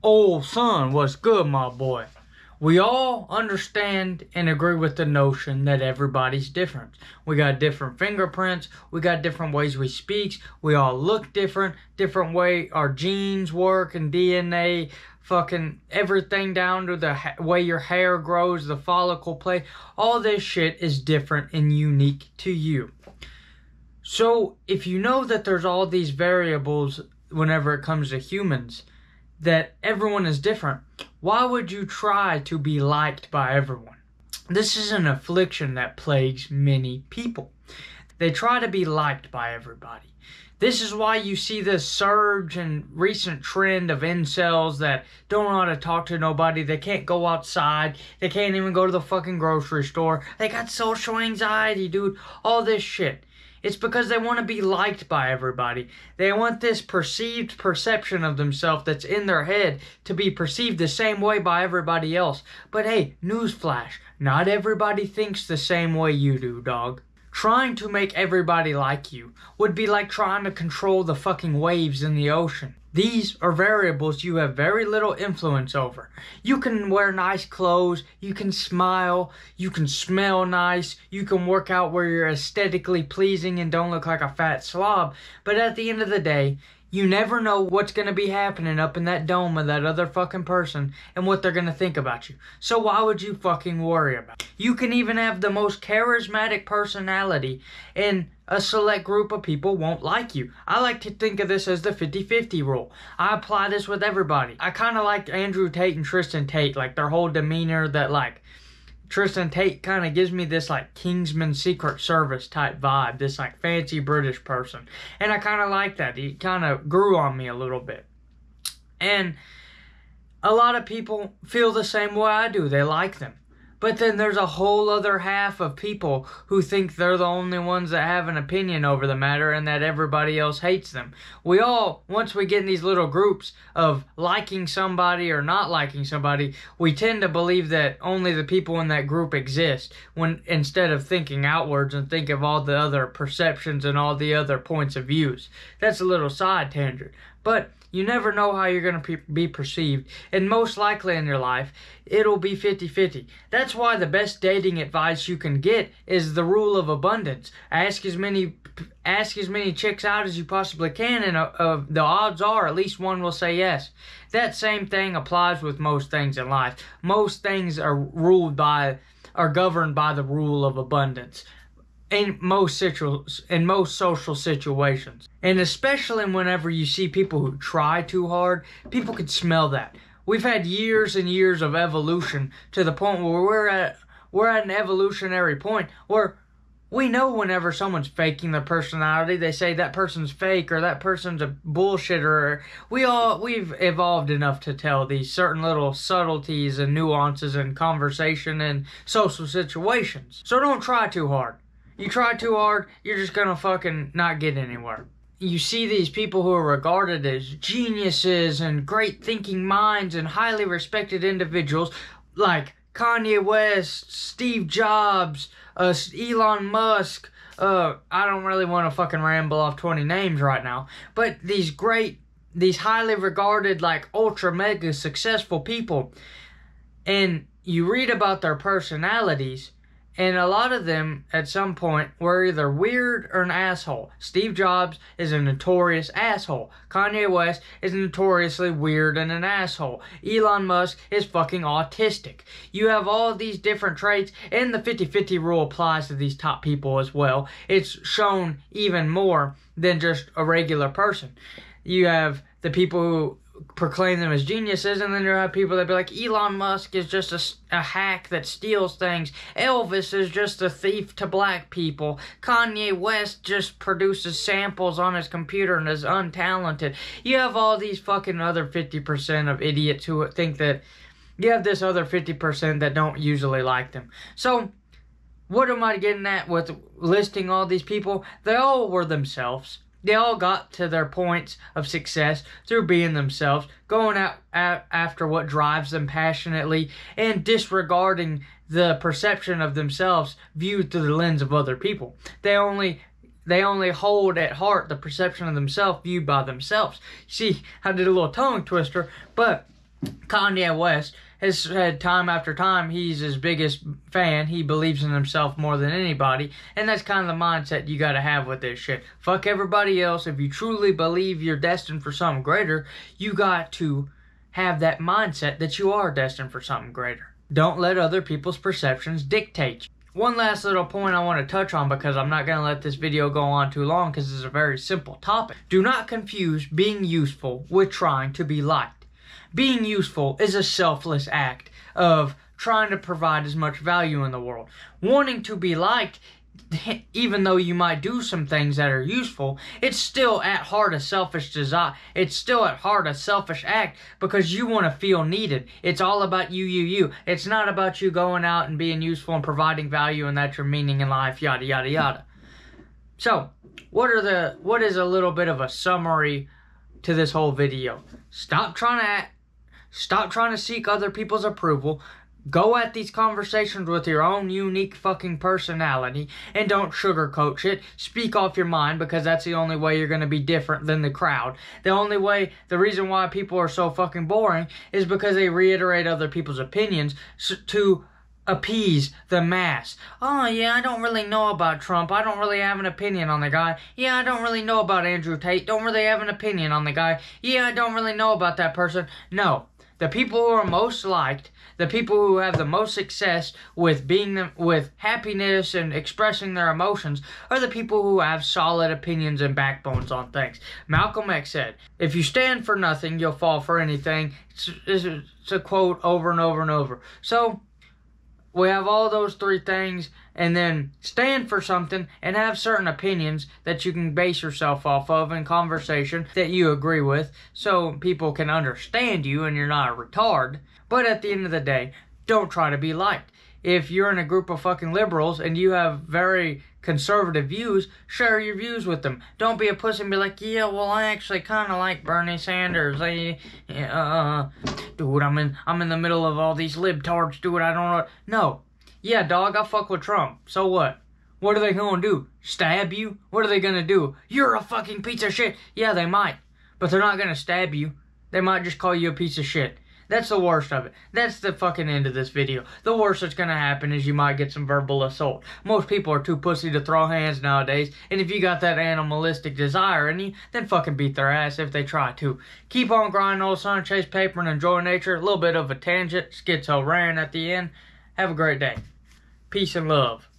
Old son, what's good, my boy? We all understand and agree with the notion that everybody's different. We got different fingerprints, we got different ways we speak, we all look different way our genes work and DNA, fucking everything down to the way your hair grows, the follicle play. All this shit is different and unique to you. So if you know that there's all these variables whenever it comes to humans, that everyone is different, why would you try to be liked by everyone? This is an affliction that plagues many people. They try to be liked by everybody. This is why you see this surge and recent trend of incels that don't know how to talk to nobody. They can't go outside. They can't even go to the fucking grocery store. They got social anxiety, dude. All this shit. It's because they want to be liked by everybody. They want this perceived perception of themselves that's in their head to be perceived the same way by everybody else. But hey, newsflash, not everybody thinks the same way you do, dog. Trying to make everybody like you would be like trying to control the fucking waves in the ocean. These are variables you have very little influence over. You can wear nice clothes, you can smile, you can smell nice, you can work out where you're aesthetically pleasing and don't look like a fat slob, but at the end of the day, you never know what's going to be happening up in that dome of that other fucking person and what they're going to think about you. So why would you fucking worry about it? You can even have the most charismatic personality and a select group of people won't like you. I like to think of this as the 50-50 rule. I apply this with everybody. I kind of like Andrew Tate and Tristan Tate, like their whole demeanor that like Tristan Tate kind of gives me this like Kingsman Secret Service type vibe, this like fancy British person. And I kind of like that. He kind of grew on me a little bit. And a lot of people feel the same way I do. They like them. But then there's a whole other half of people who think they're the only ones that have an opinion over the matter and that everybody else hates them. We all, once we get in these little groups of liking somebody or not liking somebody, we tend to believe that only the people in that group exist, when instead of thinking outwards and think of all the other perceptions and all the other points of views. That's a little side tangent. But you never know how you're going to be perceived, and most likely in your life, it'll be 50-50. That's why the best dating advice you can get is the rule of abundance. Ask as many chicks out as you possibly can, and the odds are at least one will say yes. That same thing applies with most things in life. Most things are governed by the rule of abundance. In most social situations. And especially whenever you see people who try too hard, people can smell that. We've had years and years of evolution to the point where we're at an evolutionary point where we know whenever someone's faking their personality, they say that person's fake or that person's a bullshitter. We've evolved enough to tell these certain little subtleties and nuances in conversation and social situations. So don't try too hard. You try too hard, you're just gonna fucking not get anywhere. You see these people who are regarded as geniuses and great thinking minds and highly respected individuals like Kanye West, Steve Jobs, Elon Musk. I don't really want to fucking ramble off 20 names right now, but these highly regarded, like ultra mega successful people, and you read about their personalities. And a lot of them, at some point, were either weird or an asshole. Steve Jobs is a notorious asshole. Kanye West is notoriously weird and an asshole. Elon Musk is fucking autistic. You have all these different traits, and the 50-50 rule applies to these top people as well. It's shown even more than just a regular person. You have the people who proclaim them as geniuses, and then you have people that be like, Elon Musk is just a hack that steals things. Elvis is just a thief to black people. Kanye West just produces samples on his computer and is untalented. You have all these fucking other 50% of idiots who think that you have this other 50% that don't usually like them. So what am I getting at with listing all these people? They all were themselves. They all got to their points of success through being themselves, going out after what drives them passionately, and disregarding the perception of themselves viewed through the lens of other people. They only hold at heart the perception of themselves viewed by themselves. See, I did a little tongue twister, but Kanye West has said time after time he's his biggest fan. He believes in himself more than anybody. And that's kind of the mindset you got to have with this shit. Fuck everybody else. If you truly believe you're destined for something greater, you got to have that mindset that you are destined for something greater. Don't let other people's perceptions dictate you. One last little point I want to touch on, because I'm not going to let this video go on too long because it's a very simple topic. Do not confuse being useful with trying to be liked. Being useful is a selfless act of trying to provide as much value in the world. Wanting to be liked, even though you might do some things that are useful, it's still at heart a selfish desire. It's still at heart a selfish act because you want to feel needed. It's all about you. It's not about you going out and being useful and providing value and that's your meaning in life, yada, yada, yada. So, what is a little bit of a summary to this whole video? Stop trying to seek other people's approval. Go at these conversations with your own unique fucking personality and don't sugarcoat shit. Speak off your mind, because that's the only way you're going to be different than the crowd. The reason why people are so fucking boring is because they reiterate other people's opinions to appease the mass. Oh, yeah, I don't really know about Trump. I don't really have an opinion on the guy. Yeah, I don't really know about Andrew Tate. Don't really have an opinion on the guy. Yeah, I don't really know about that person. No. The people who are most liked, the people who have the most success with with happiness and expressing their emotions, are the people who have solid opinions and backbones on things. Malcolm X said, "If you stand for nothing, you'll fall for anything." It's a quote over and over and over. So, we have all those three things, and then stand for something and have certain opinions that you can base yourself off of in conversation that you agree with, so people can understand you and you're not a retard. But at the end of the day, don't try to be liked. If you're in a group of fucking liberals and you have very conservative views, share your views with them. Don't be a pussy and be like, yeah, well, I actually kind of like Bernie Sanders. Dude, I'm in the middle of all these libtards, dude, I don't know. No. Yeah, dog, I fuck with Trump. So what? What are they gonna do? Stab you? What are they gonna do? You're a fucking piece of shit. Yeah, they might. But they're not gonna stab you. They might just call you a piece of shit. That's the worst of it. That's the fucking end of this video. The worst that's gonna happen is you might get some verbal assault. Most people are too pussy to throw hands nowadays, and if you got that animalistic desire in you, then fucking beat their ass if they try to. Keep on grinding, old son, chase paper and enjoy nature. A little bit of a tangent, schizo ran at the end. Have a great day. Peace and love.